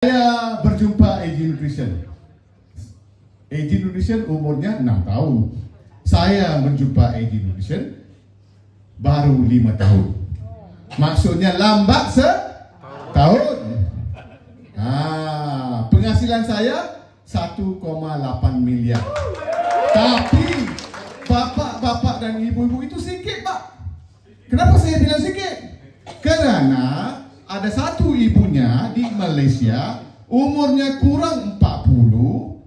Saya berjumpa AG Nutrition. AG Nutrition umurnya 6 tahun. Saya menjumpa AG Nutrition baru 5 tahun. Maksudnya lambat setahun. Penghasilan saya 1,8 miliar. Tapi bapak-bapak dan ibu-ibu itu sikit, Pak. Kenapa saya bilang sikit? Karena ada satu ibunya di Malaysia, umurnya kurang 40,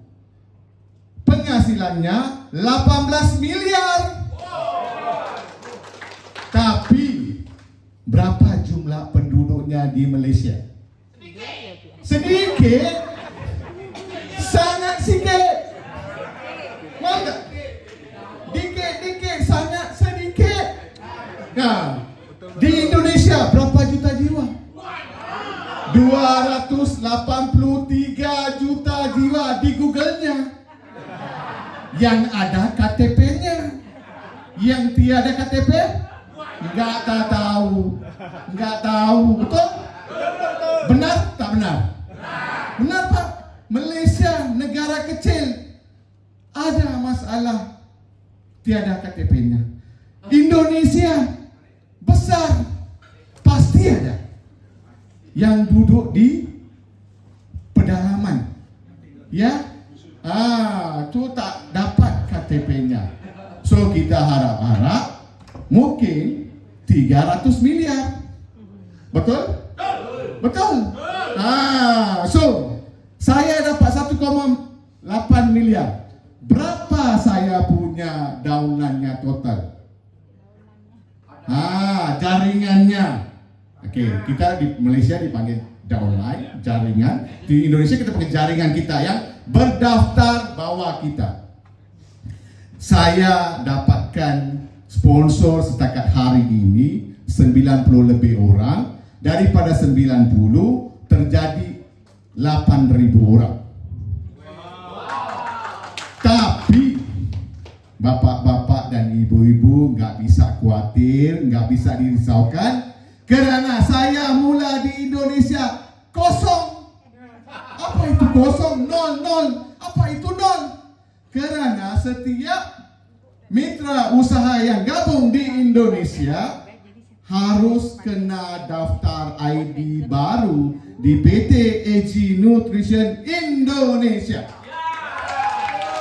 penghasilannya 18 miliar. Tapi berapa jumlah penduduknya di Malaysia? Sedikit. Sangat sikit. Maka dikit, sangat sedikit. Nah, di Indonesia berapa juta jiwa? 283 juta jiwa di Google-nya. Yang ada KTP-nya. Yang tiada KTP? Enggak tahu. Betul? Benar tak benar? Benar, Pak. Malaysia negara kecil, ada masalah tiada KTP-nya. Indonesia besar, pasti ada yang duduk di pedalaman, ya, tu tak dapat KTP-nya. So kita harap-harap mungkin 300 miliar, betul? So saya dapat 1,8 miliar. Berapa saya punya downline-nya total? Jaringannya. Oke, kita di Malaysia dipanggil downline, jaringan. Di Indonesia kita panggil jaringan kita yang berdaftar bawah kita. Saya dapatkan sponsor setakat hari ini 90 lebih orang. Daripada 90 terjadi 8.000 orang. Tapi bapak-bapak dan ibu-ibu nggak bisa khawatir, nggak bisa dirisaukan, karena saya mula di Indonesia kosong. Apa itu kosong? Nol. Apa itu nol? Karena setiap mitra usaha yang gabung di Indonesia harus kena daftar ID baru di PT AG Nutrition Indonesia.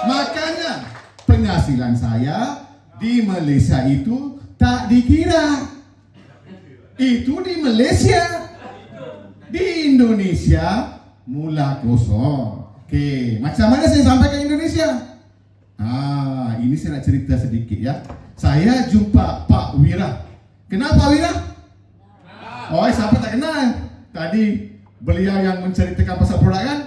Makanya penghasilan saya di Malaysia itu tak dikira. Itu di Malaysia. Di Indonesia mula kosong. Oke, macam mana saya sampai ke Indonesia? Ini saya nak cerita sedikit ya. Saya jumpa Pak Wira. Kenal Pak Wira? Siapa tak kenal? Tadi beliau yang menceritakan pasal produk kan?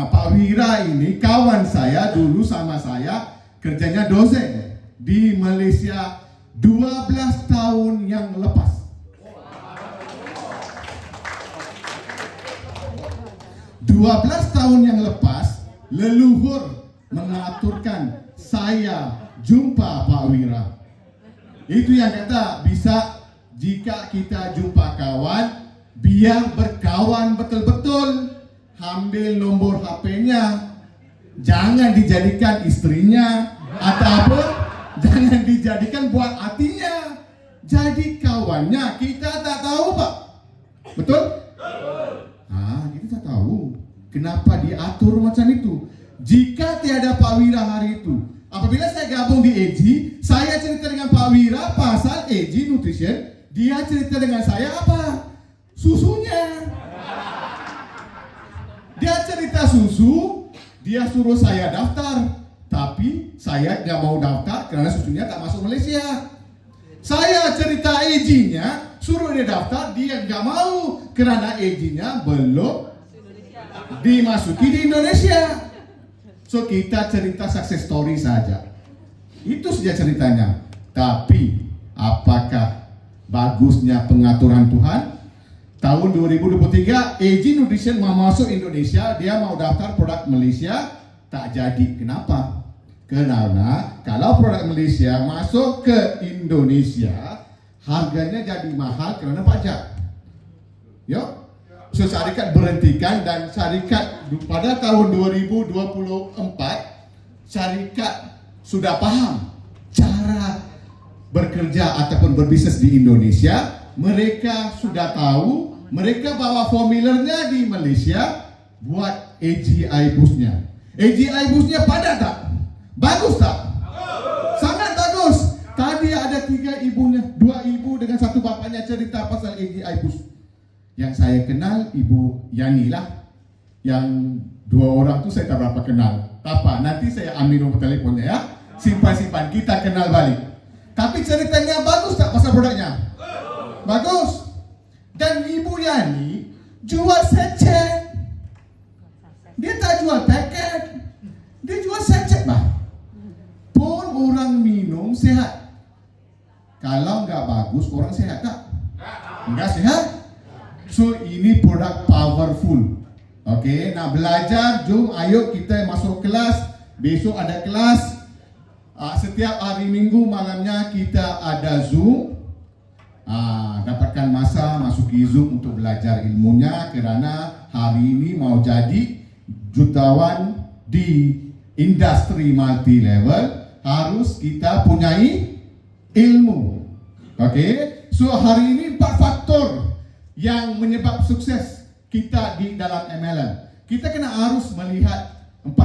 Pak Wira ini kawan saya dulu sama saya, kerjanya dosen di Malaysia 12 tahun yang lepas. 12 tahun yang lepas, leluhur mengaturkan saya jumpa Pak Wira. Itu yang kata bisa jika kita jumpa kawan, biar berkawan betul-betul. Ambil nombor HP-nya, jangan dijadikan istrinya, ataupun jangan dijadikan buat hatinya. Jadi kawannya kita tak tahu, Pak. Betul? Kita tak tahu kenapa diatur macam itu. Jika tiada Pak Wira hari itu, apabila saya gabung di AG, saya cerita dengan Pak Wira pasal AG Nutrition, dia cerita dengan saya apa? Susunya. Dia cerita susu, dia suruh saya daftar, tapi saya nggak mau daftar karena susunya tak masuk Malaysia. Saya cerita AG-nya, suruh dia daftar, dia nggak mau karena AG-nya belum dimasuki di Indonesia. So kita cerita success story saja. Itu saja ceritanya. Tapi apakah bagusnya pengaturan Tuhan? Tahun 2023 AG Nutrition mau masuk Indonesia, dia mau daftar produk Malaysia, tak jadi. Kenapa? Karena kalau produk Malaysia masuk ke Indonesia, harganya jadi mahal karena pajak. Yo. So syarikat berhentikan dan syarikat pada tahun 2024 syarikat sudah paham cara bekerja ataupun berbisnes di Indonesia. Mereka sudah tahu, mereka bawa formulernya di Malaysia, buat AGI busnya. AGI busnya padat tak? Bagus tak? Sangat bagus. Tadi ada 3 ibunya, 2 ibu dengan 1 bapaknya cerita pasal AGI bus. Yang saya kenal Ibu Yani lah. Yang 2 orang tu saya tak berapa kenal. Tak apa, nanti saya ambil nombor teleponnya ya. Simpan-simpan, kita kenal balik. Tapi ceritanya bagus tak pasal produknya? Bagus. Dan Ibu Yani jual sachet. Dia tak jual paket. Dia jual sachet bah. Pun orang minum sehat. Kalau nggak bagus, orang sehat tak? Nggak sehat. So ini produk powerful. Oke, nak belajar, jom ayo kita masuk kelas. Besok ada kelas. Setiap hari Minggu malamnya kita ada Zoom. Dapatkan masa masuki Zoom untuk belajar ilmunya, kerana hari ini mau jadi jutawan di industri multi level, harus kita punyai ilmu. Oke, so hari ini 4 faktor yang menyebab sukses kita di dalam MLM. Kita kena harus melihat 4